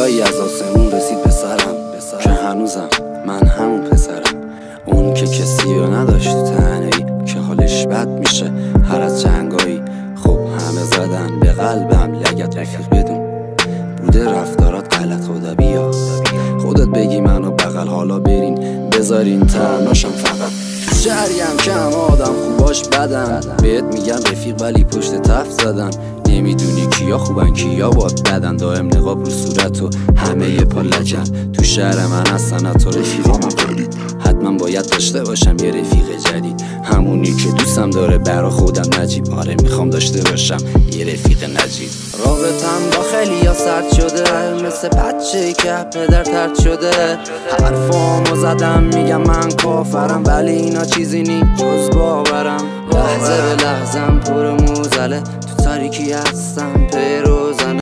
صدایی از آسمون رسید به سرم که هنوزم من همون پسرم، اون که کسی رو نداشت تو تنهایی، که حالش بد میشه هر از جنگایی. خب همه زدن به قلبم لگد رفیق بدون بوده رفتارات غلط، خدا بیا خودت بگی منو بغل، حالا برین بذارین تناشم فقط. تو شهریم که هم آدم خوباش بدن، بهت میگن رفیق ولی پشت تف زدن. نمیدونی کیا خوبن کیا باد بدن، دائم نقاب رو صورت و همه یه پا لجن. تو شهر من هستن تو رفیقام قلید، حتما باید داشته باشم یه رفیق جدید، همونی که دوستم داره برا خودم نجیب. آره میخوام داشته باشم یه رفیق نجیب. رابطم با خیلیا سرد شده، مثل بچه‌ای که پدر ترد شده. حرفامو زدم میگم من کافرم، ولی اینا چیزی نی جز باورم. لحظه به لحظم پر موزله، تو تاریکی هستم پیروزنه.